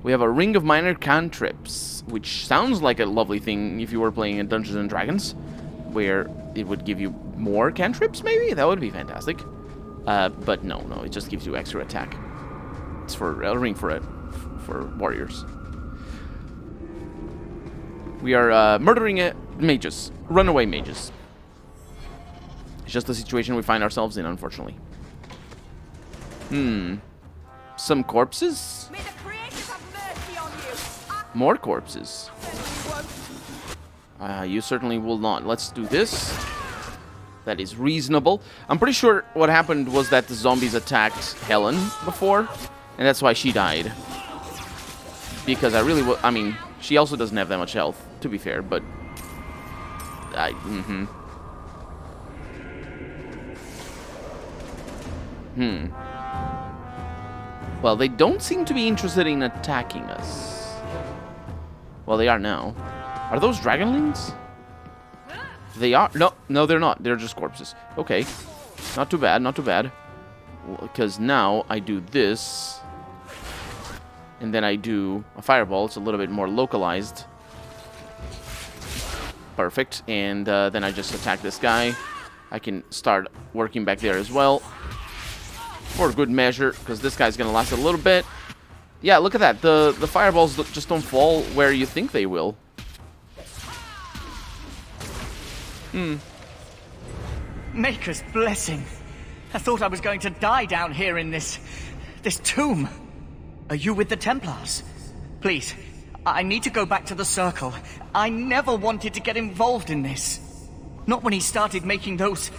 We have a Ring of Minor Cantrips, which sounds like a lovely thing if you were playing in Dungeons and Dragons, where it would give you more cantrips, maybe? That would be fantastic. But no, it just gives you extra attack. It's for a ring for warriors. We are murdering mages. Runaway mages. It's just the situation we find ourselves in, unfortunately. Some corpses? May the creators have mercy on you. More corpses. You certainly will not. Let's do this. That is reasonable. I'm pretty sure what happened was that the zombies attacked Helen before, and that's why she died. Because I mean, she also doesn't have that much health, to be fair, but... Well, they don't seem to be interested in attacking us. Well, they are now. Are those dragonlings? They are. No, they're not. They're just corpses. Okay. Not too bad, not too bad. Because now I do this. And then I do a fireball. It's a little bit more localized. Perfect. And then I just attack this guy. I can start working back there as well. For good measure, because this guy's going to last a little bit. Yeah, look at that. The fireballs just don't fall where you think they will. Maker's blessing. I thought I was going to die down here in this tomb. Are you with the Templars? Please, I need to go back to the Circle. I never wanted to get involved in this. Not when he started making those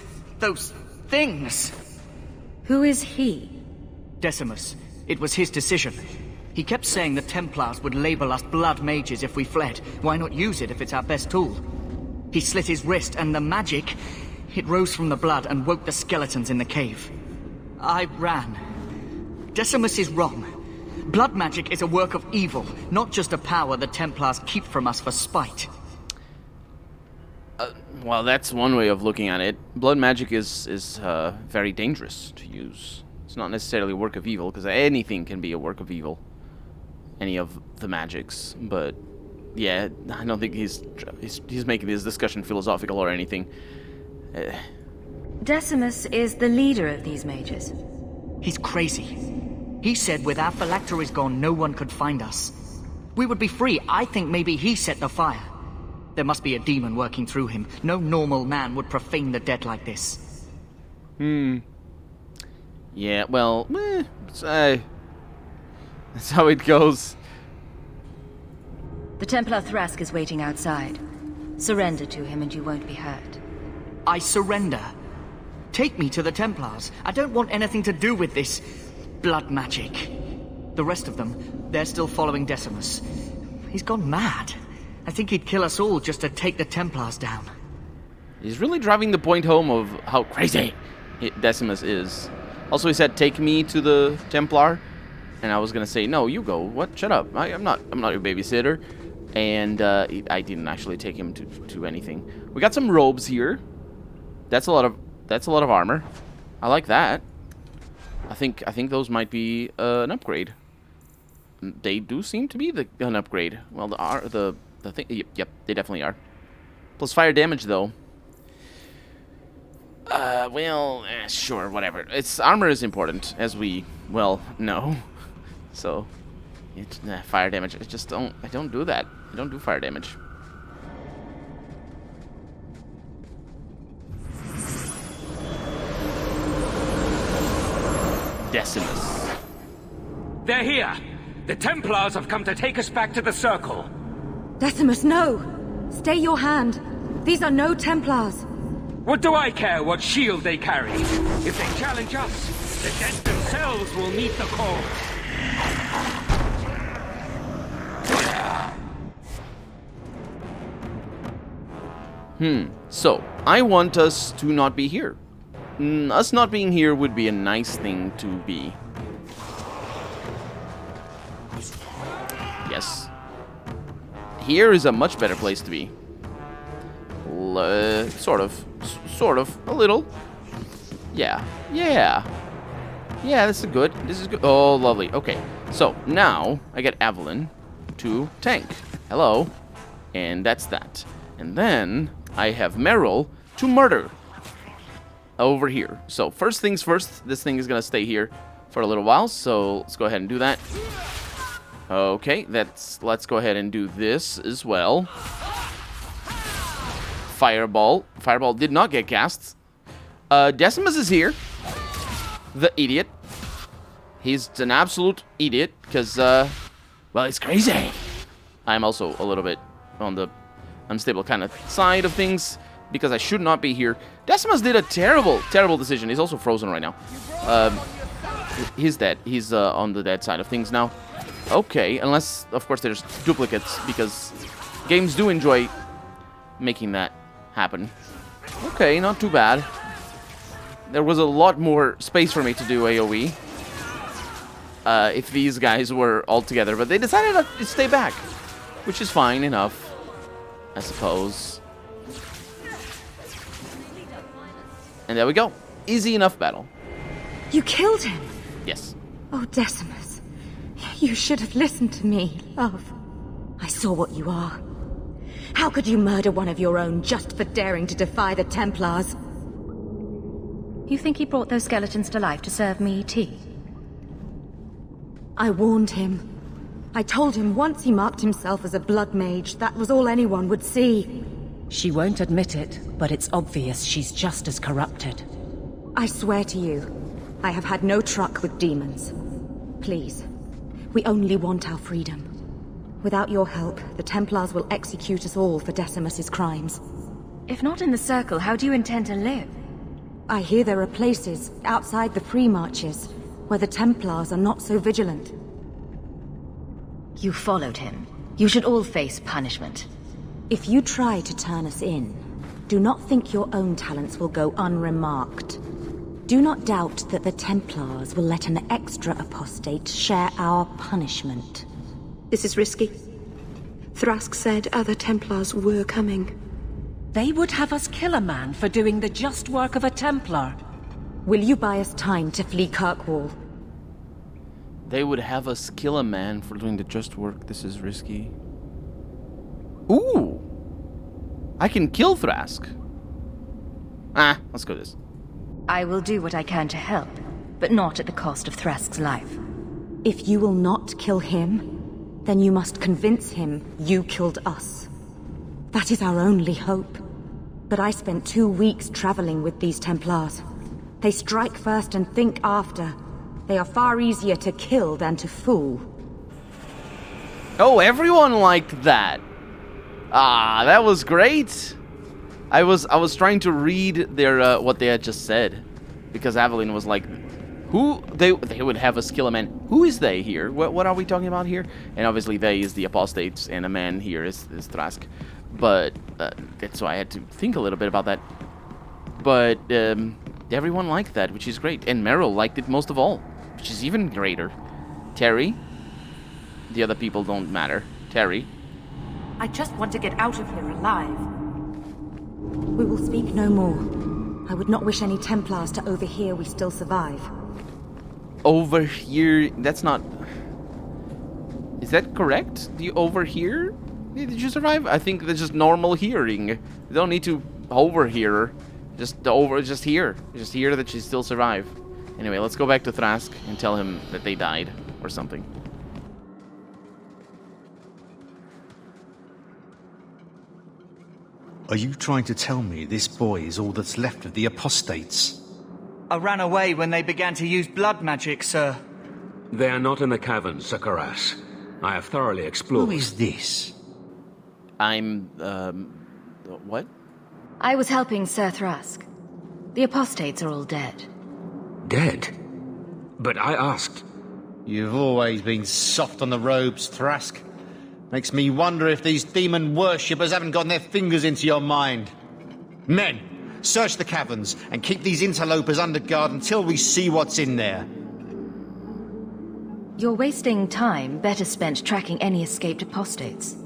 things. Who is he? Decimus. It was his decision. He kept saying the Templars would label us blood mages if we fled. Why not use it if it's our best tool? He slit his wrist, and the magic, it rose from the blood and woke the skeletons in the cave. I ran. Decimus is wrong. Blood magic is a work of evil, not just a power the Templars keep from us for spite. Well, that's one way of looking at it. Blood magic is very dangerous to use. It's not necessarily a work of evil, because anything can be a work of evil. Any of the magics, but yeah, I don't think he's making this discussion philosophical or anything. Decimus is the leader of these mages. He's crazy. He said with our phylacteries gone, no one could find us. We would be free. I think maybe he set the fire. There must be a demon working through him. No normal man would profane the dead like this. Yeah, well, that's how it goes. The Templar Thrask is waiting outside. Surrender to him and you won't be hurt. I surrender. Take me to the Templars. I don't want anything to do with this blood magic. The rest of them, they're still following Decimus. He's gone mad. I think he'd kill us all just to take the Templars down. He's really driving the point home of how crazy Decimus is. Also, he said, take me to the Templar. And I was going to say, no, you go. What? Shut up. I'm not your babysitter. And I didn't actually take him to anything. We got some robes here. That's a lot of armor. I like that. I think those might be an upgrade. They do seem to be an upgrade. Well, the thing. Yep, they definitely are. Plus fire damage though. Well, sure, whatever. Armor is important, as we well know. So, fire damage. I don't do that. I don't do fire damage. Decimus. They're here! The Templars have come to take us back to the Circle. Decimus, no! Stay your hand. These are no Templars. What do I care what shield they carry? If they challenge us, the dead themselves will meet the call. So, I want us to not be here. Us not being here would be a nice thing to be. Yes. Here is a much better place to be. Sort of. A little. Yeah. Yeah, this is good. Oh, lovely. Okay. So, now I get Evelyn to tank. Hello. And that's that. And then I have Meryl to murder. Over here. So, first things first, this thing is going to stay here for a little while. So, let's go ahead and do that. Okay, let's go ahead and do this as well. Fireball. Fireball did not get cast. Decimus is here. The idiot. He's an absolute idiot because, well, he's crazy. I'm also a little bit on the unstable kind of side of things because I should not be here. Decimus did a terrible, terrible decision. He's also frozen right now. He's dead. He's on the dead side of things now. Okay, unless, of course, there's duplicates because games do enjoy making that happen. Okay, not too bad. There was a lot more space for me to do AoE if these guys were all together, but they decided to stay back, which is fine enough, I suppose. And there we go. Easy enough battle. You killed him? Yes. Oh, Decimus. You should have listened to me, love. I saw what you are. How could you murder one of your own just for daring to defy the Templars? You think he brought those skeletons to life to serve me tea? I warned him. I told him once he marked himself as a blood mage, that was all anyone would see. She won't admit it, but it's obvious she's just as corrupted. I swear to you, I have had no truck with demons. Please, we only want our freedom. Without your help, the Templars will execute us all for Decimus's crimes. If not in the Circle, how do you intend to live? I hear there are places, outside the pre-marches, where the Templars are not so vigilant. You followed him. You should all face punishment. If you try to turn us in, do not think your own talents will go unremarked. Do not doubt that the Templars will let an extra apostate share our punishment. This is risky. Thrask said other Templars were coming. They would have us kill a man for doing the just work of a Templar. Will you buy us time to flee Kirkwall? They would have us kill a man for doing the just work. This is risky. Ooh! I can kill Thrask. Let's go this. I will do what I can to help, but not at the cost of Thrask's life. If you will not kill him, then you must convince him you killed us. That is our only hope. But I spent 2 weeks traveling with these Templars. They strike first and think after. They are far easier to kill than to fool. Oh, everyone liked that. That was great. I was trying to read their what they had just said, because Evelyn was like, "Who they would have us kill a man? Who is they here? What are we talking about here?" And obviously, they is the apostates, and a man here is Thrask. But that's why I had to think a little bit about that. But everyone liked that, which is great, and Meryl liked it most of all, which is even greater. Terry, the other people don't matter. Terry. I just want to get out of here alive. We will speak no more. I would not wish any Templars to overhear we still survive. Overhear? That's not... Is that correct? Do you overhear? Did you survive? I think that's just normal hearing. You don't need to overhear. Just hear. Just hear that you still survive. Anyway, let's go back to Thrask and tell him that they died or something. Are you trying to tell me this boy is all that's left of the apostates? I ran away when they began to use blood magic, sir. They are not in the caverns, Sakaras. I have thoroughly explored. Who is this? I'm, what? I was helping Sir Thrask. The apostates are all dead. Dead? But I asked. You've always been soft on the robes, Thrask. Makes me wonder if these demon worshippers haven't gotten their fingers into your mind. Men, search the caverns and keep these interlopers under guard until we see what's in there. You're wasting time better spent tracking any escaped apostates.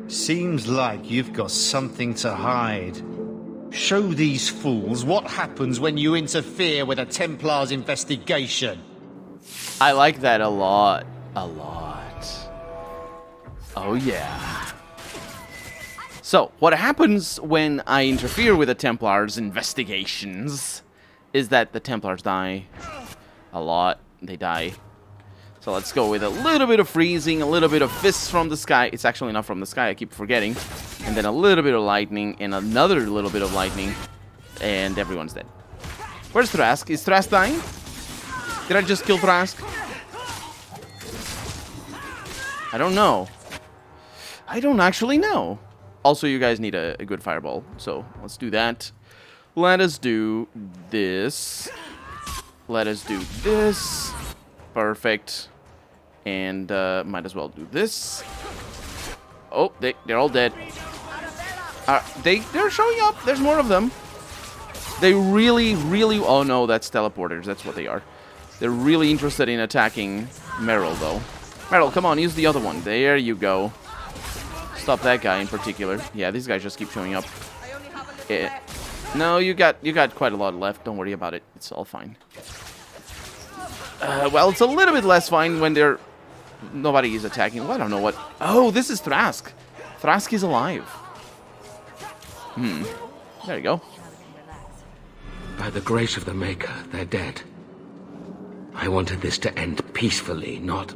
Seems like you've got something to hide. Show these fools what happens when you interfere with a Templar's investigation. I like that a lot. A lot. Oh yeah. So, what happens when I interfere with the Templars' investigations is that the Templars die. A lot. They die. So let's go with a little bit of freezing, a little bit of fists from the sky. It's actually not from the sky, I keep forgetting. And then a little bit of lightning, and another little bit of lightning. And everyone's dead. Where's Thrask? Is Thrask dying? Did I just kill Thrask? I don't know. I don't actually know. Also, you guys need a good fireball. So, let's do that. Let us do this. Let us do this. Perfect. And might as well do this. Oh, they're all dead. They're showing up. There's more of them. They really... Oh no, that's teleporters. That's what they are. They're really interested in attacking Meryl, though. Meryl, come on, use the other one. There you go. Stop that guy in particular. Yeah, these guys just keep showing up. No, you got quite a lot left. Don't worry about it. It's all fine. Well, it's a little bit less fine when nobody is attacking. Well, I don't know what... Oh, this is Thrask. Thrask is alive. There you go. By the grace of the Maker, they're dead. I wanted this to end peacefully, not...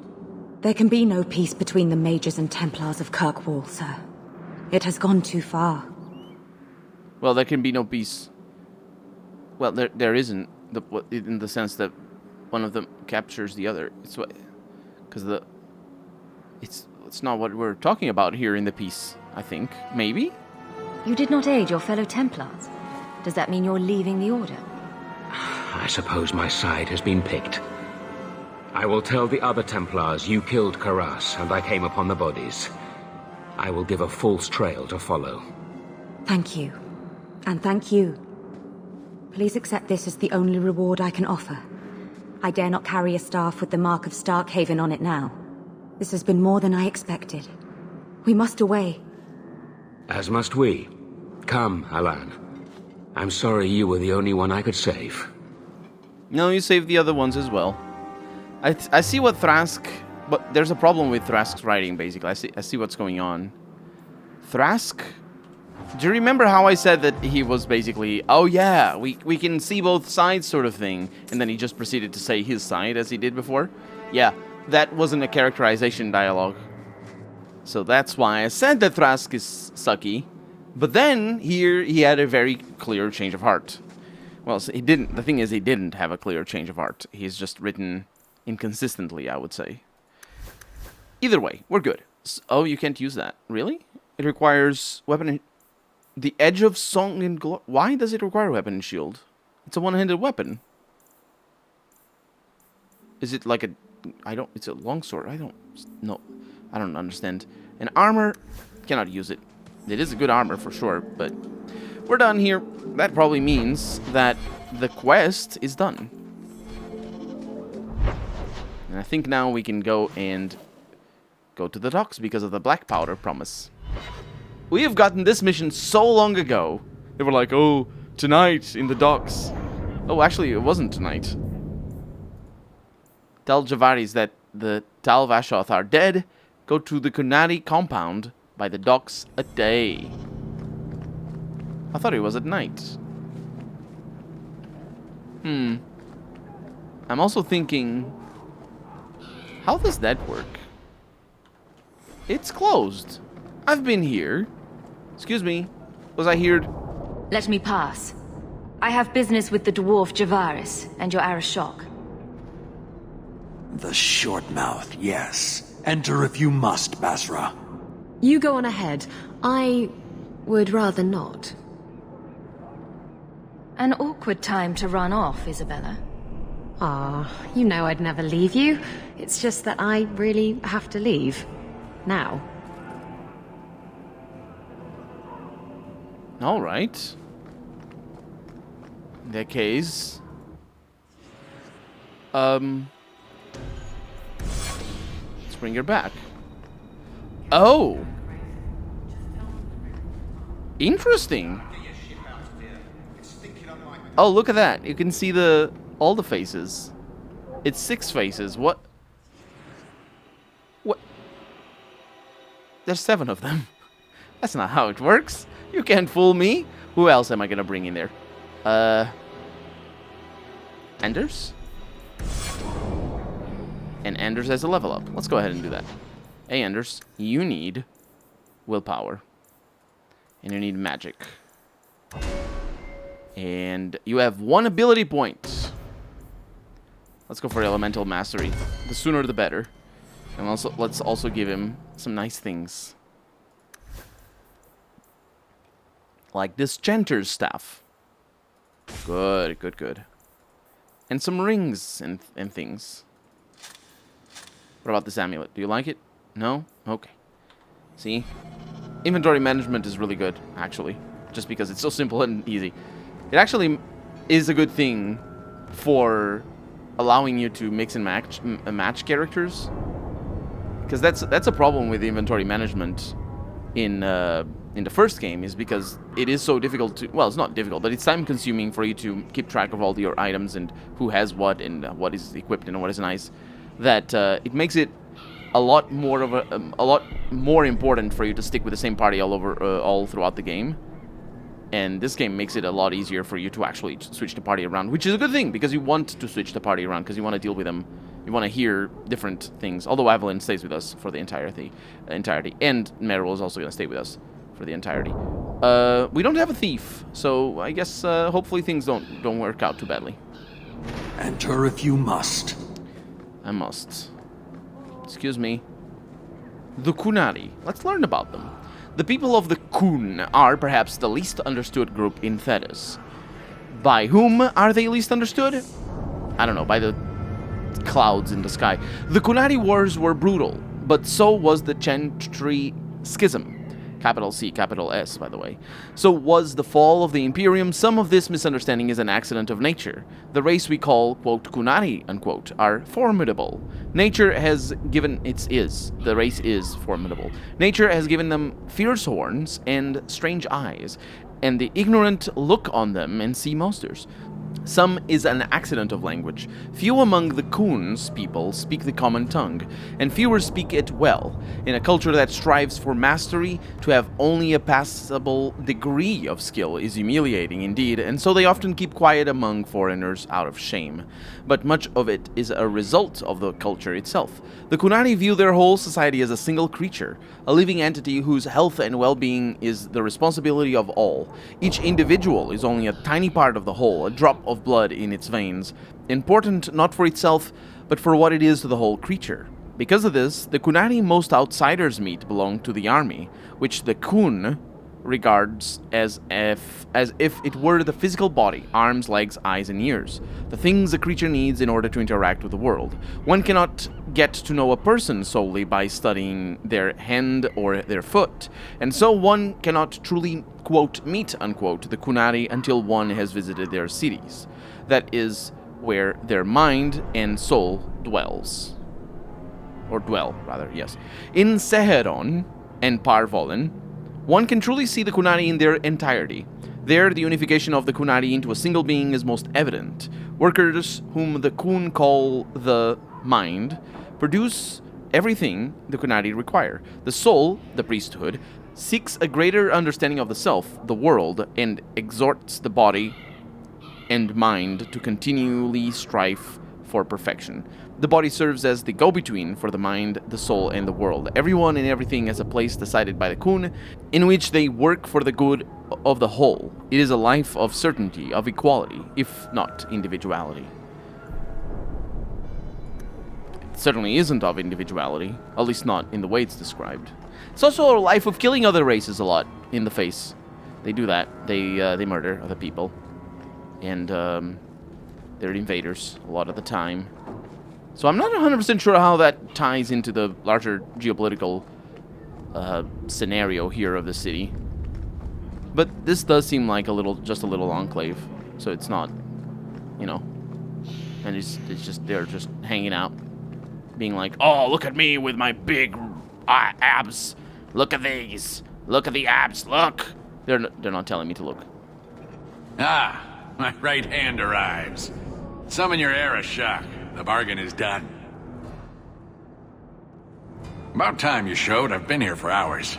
There can be no peace between the Mages and Templars of Kirkwall, sir. It has gone too far. Well, there can be no peace. Well, there isn't, in the sense that one of them captures the other. It's what... Because it's not what we're talking about here in the piece, I think. Maybe? You did not aid your fellow Templars. Does that mean you're leaving the Order? I suppose my side has been picked. I will tell the other Templars you killed Karas and I came upon the bodies. I will give a false trail to follow. Thank you. And thank you. Please accept this as the only reward I can offer. I dare not carry a staff with the mark of Starkhaven on it now. This has been more than I expected. We must away. As must we. Come, Alan. I'm sorry you were the only one I could save. No, you saved the other ones as well. I see what Thrask... But there's a problem with Thrask's writing, basically. I see what's going on. Thrask... Do you remember how I said that he was basically... Oh yeah, we can see both sides sort of thing. And then he just proceeded to say his side as he did before? Yeah, that wasn't a characterization dialogue. So that's why I said that Thrask is sucky. But then, here, he had a very clear change of heart. Well, so he didn't. The thing is, he didn't have a clear change of heart. He's just written inconsistently, I would say. Either way, we're good. Oh, you can't use that. Really? It requires weapon and... The Edge of Song and Glory... Why does it require weapon and shield? It's a one-handed weapon. Is it like a... It's a longsword. I don't understand. And armor... Cannot use it. It is a good armor for sure, but... We're done here. That probably means that the quest is done. And I think now we can go and... go to the docks because of the black powder promise. We have gotten this mission so long ago. They were like, oh, tonight in the docks. Oh, actually, it wasn't tonight. Tell Javaris that the Tal Vashoth are dead. Go to the Kunadi compound by the docks a day. I thought it was at night. I'm also thinking... How does that work? It's closed. I've been here. Excuse me. Was I here? Let me pass. I have business with the dwarf Javaris and your Arashok. The short mouth, yes. Enter if you must, Basra. You go on ahead. I would rather not. An awkward time to run off, Isabella. Ah, you know I'd never leave you. It's just that I really have to leave. Now. All right. In that case... Let's bring her back. Oh! Interesting. Oh, look at that. You can see all the faces. It's 6 faces. What? There's 7 of them. That's not how it works. You can't fool me. Who else am I gonna bring in there? Anders? And Anders has a level up. Let's go ahead and do that. Hey, Anders, you need willpower. And you need magic. And you have 1 ability point. Let's go for elemental mastery. The sooner the better. And also, let's also give him some nice things. Like this Chanter's staff. Good, good, good. And some rings and things. What about this amulet? Do you like it? No? Okay. See? Inventory management is really good, actually. Just because it's so simple and easy. It actually is a good thing for allowing you to mix and match characters. Because that's a problem with inventory management in the first game, is because it is so difficult to... Well, it's not difficult, but it's time-consuming for you to keep track of all your items and who has what and what is equipped and what is nice. That it makes it a lot more of a lot more important for you to stick with the same party all throughout the game. And this game makes it a lot easier for you to actually switch the party around, which is a good thing, because you want to switch the party around, because you want to deal with them. You want to hear different things. Although Evelyn stays with us for the entirety. And Meryl is also going to stay with us for the entirety. We don't have a thief, so I guess hopefully things don't work out too badly. Enter if you must. I must. Excuse me. The Kunari. Let's learn about them. The people of the Kun are perhaps the least understood group in Thetis. By whom are they least understood? I don't know, by the clouds in the sky. The Kunari wars were brutal, but so was the Chantry Schism. Capital C, capital S, by the way. So was the fall of the Imperium. Some of this misunderstanding is an accident of nature. The race we call, quote, Kunari, unquote, are formidable. Nature has given... The race is formidable. Nature has given them fierce horns and strange eyes, and the ignorant look on them and see monsters. Some is an accident of language. Few among the Kun's people speak the common tongue, and fewer speak it well. In a culture that strives for mastery, to have only a passable degree of skill is humiliating indeed, and so they often keep quiet among foreigners out of shame. But much of it is a result of the culture itself. The Kunari view their whole society as a single creature, a living entity whose health and well-being is the responsibility of all. Each individual is only a tiny part of the whole, a drop of blood in its veins, important not for itself, but for what it is to the whole creature. Because of this, the Kunari most outsiders meet belong to the army, which the Kun regards as if it were the physical body, arms, legs, eyes, and ears, the things a creature needs in order to interact with the world. One cannot get to know a person solely by studying their hand or their foot, and so one cannot truly, quote, meet, unquote, the Kunari until one has visited their cities. That is where their mind and soul dwells. Or dwell, rather, yes. In Seheron and Parvolen, one can truly see the Kunari in their entirety. There, the unification of the Kunari into a single being is most evident. Workers, whom the Kun call the mind, produce everything the Kunari require. The soul, the priesthood, seeks a greater understanding of the self, the world, and exhorts the body and mind to continually strive for perfection. The body serves as the go-between for the mind, the soul, and the world. Everyone and everything has a place decided by the Kun, in which they work for the good of the whole. It is a life of certainty, of equality, if not individuality. It certainly isn't of individuality, at least not in the way it's described. It's also a life of killing other races a lot in the face. They do that. They murder other people. And they're invaders a lot of the time. So I'm not 100% sure how that ties into the larger geopolitical scenario here of the city. But this does seem like just a little enclave. So it's not, and it's just, they're just hanging out. Being like, oh, look at me with my big abs. Look at these. Look at the abs. Look. They're not telling me to look. Ah, my right hand arrives. Summon your Arashok. The bargain is done. About time you showed. I've been here for hours.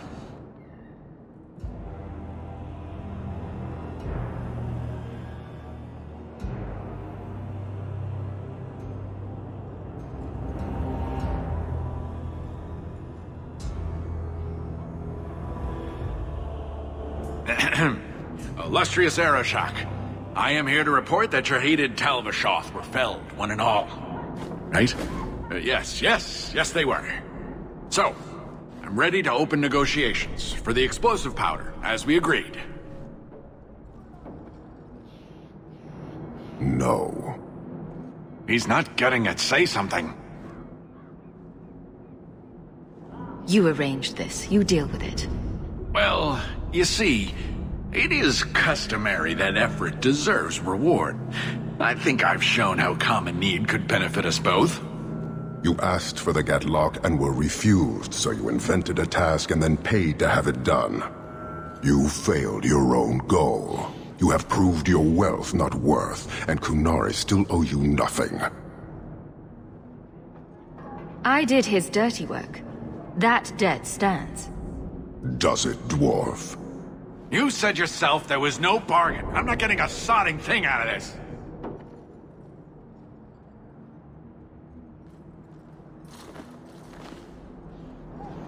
Illustrious Arashok, I am here to report that your hated Talvashoth were felled, one and all. Right? Yes, they were. So, I'm ready to open negotiations for the explosive powder, as we agreed. No. He's not getting it. Say something. You arranged this. You deal with it. Well, you see, it is customary that effort deserves reward. I think I've shown how common need could benefit us both. You asked for the Gatlock and were refused, so you invented a task and then paid to have it done. You failed your own goal. You have proved your wealth not worth, and Kunari still owe you nothing. I did his dirty work. That debt stands. Does it, dwarf? You said yourself there was no bargain. I'm not getting a sodding thing out of this.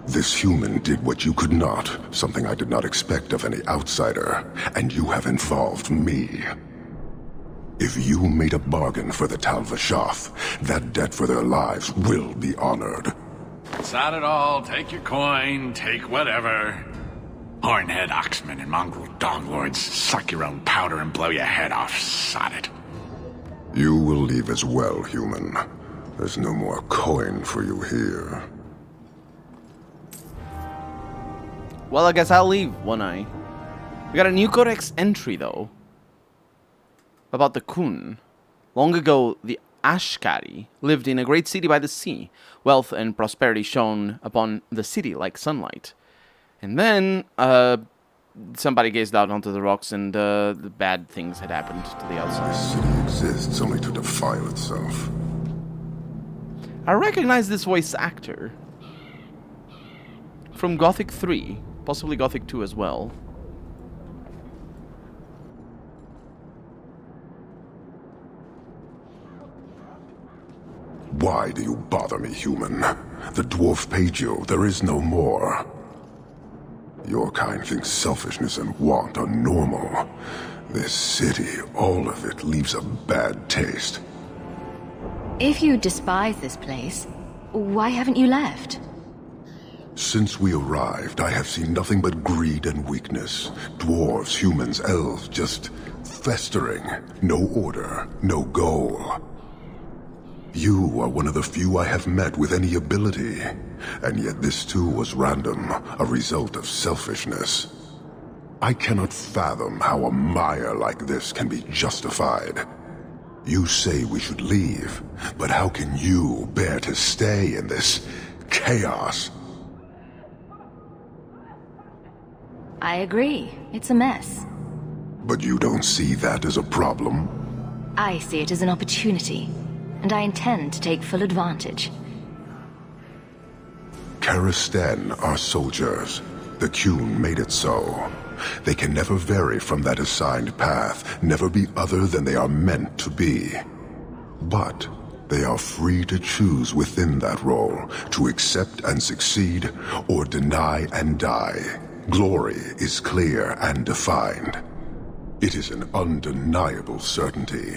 This human did what you could not, something I did not expect of any outsider, and you have involved me. If you made a bargain for the Talvashoth, that debt for their lives will be honored. Sod it all, take your coin, take whatever. Hornhead oxmen and mongrel doglords, suck your own powder and blow your head off, sod it. You will leave as well, human. There's no more coin for you here. Well, I guess I'll leave, One Eye. We got a new codex entry, though. About the Kun. Long ago, the Ashkari lived in a great city by the sea. Wealth and prosperity shone upon the city like sunlight. And then, somebody gazed out onto the rocks and the bad things had happened to the outside. This city exists only to defile itself. I recognize this voice actor. From Gothic 3, possibly Gothic 2 as well. Why do you bother me, human? The dwarf paid you. There is no more. Your kind thinks selfishness and want are normal. This city, all of it, leaves a bad taste. If you despise this place, why haven't you left? Since we arrived, I have seen nothing but greed and weakness. Dwarves, humans, elves, just festering. No order, no goal. You are one of the few I have met with any ability. And yet this too was random, a result of selfishness. I cannot fathom how a mire like this can be justified. You say we should leave, but how can you bear to stay in this chaos? I agree. It's a mess. But you don't see that as a problem? I see it as an opportunity, and I intend to take full advantage. Karisten are soldiers. The Qun made it so. They can never vary from that assigned path, never be other than they are meant to be. But they are free to choose within that role, to accept and succeed, or deny and die. Glory is clear and defined. It is an undeniable certainty.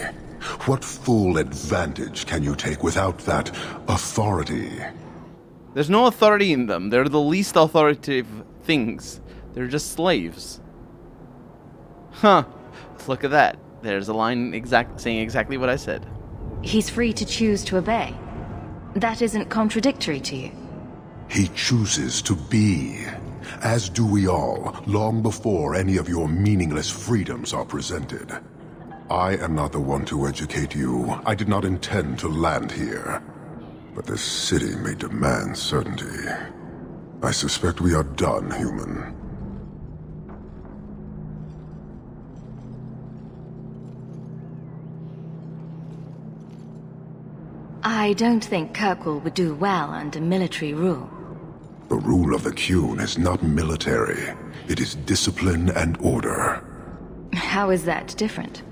What full advantage can you take without that authority? There's no authority in them. They're the least authoritative things. They're just slaves. Huh. Look at that. There's a line saying exactly what I said. He's free to choose to obey. That isn't contradictory to you. He chooses to be. As do we all, long before any of your meaningless freedoms are presented. I am not the one to educate you. I did not intend to land here. But this city may demand certainty. I suspect we are done, human. I don't think Kirkwall would do well under military rule. The rule of the Qun is not military. It is discipline and order. How is that different?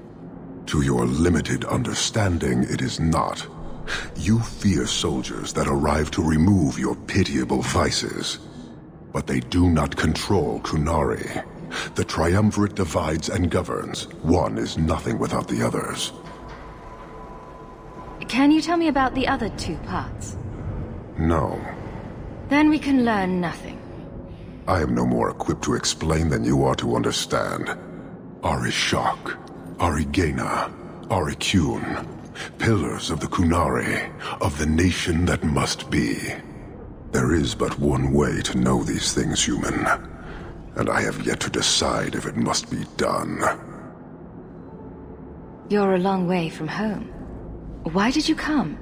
To your limited understanding, it is not. You fear soldiers that arrive to remove your pitiable vices. But they do not control Kunari. The Triumvirate divides and governs. One is nothing without the others. Can you tell me about the other two parts? No. Then we can learn nothing. I am no more equipped to explain than you are to understand. Arishok, Arigena, Arikyun, pillars of the Kunari, of the nation that must be. There is but one way to know these things, human, and I have yet to decide if it must be done. You're a long way from home. Why did you come?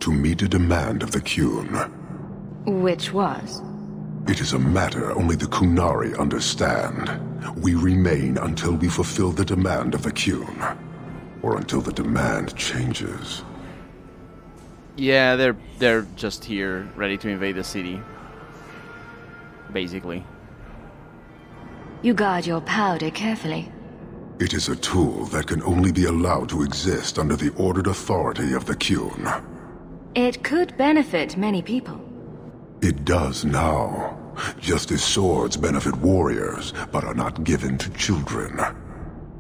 To meet a demand of the Qun. Which was? It is a matter only the Kunari understand. We remain until we fulfill the demand of the Qun. Or until the demand changes. Yeah, they're just here, ready to invade the city. Basically. You guard your powder carefully. It is a tool that can only be allowed to exist under the ordered authority of the Qun. It could benefit many people. It does now. Just as swords benefit warriors, but are not given to children.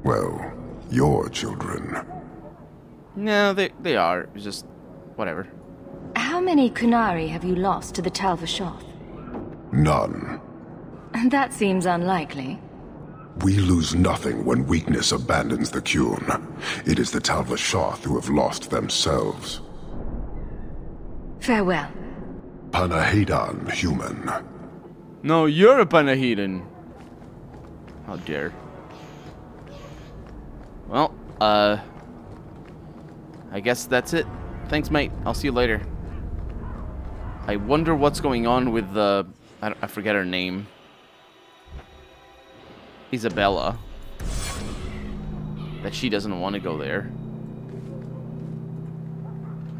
Well, your children. No, they are. Just whatever. How many Kunari have you lost to the Tal Vashoth? None. That seems unlikely. We lose nothing when weakness abandons the Qun. It is the Tal Vashoth who have lost themselves. Farewell. Panahedan, human. No, you're a Panahedan. How dare. Well, I guess that's it. Thanks, mate. I'll see you later. I wonder what's going on with the... I forget her name. Isabella. That she doesn't want to go there.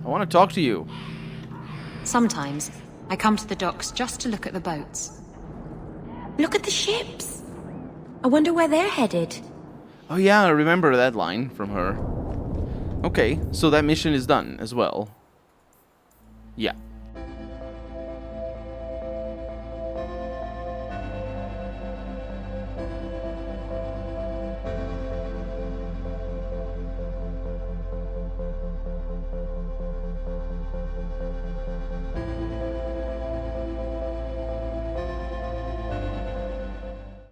I want to talk to you. Sometimes, I come to the docks just to look at the boats. Look at the ships. I wonder where they're headed. Oh yeah, I remember that line from her. Okay, so that mission is done as well. Yeah.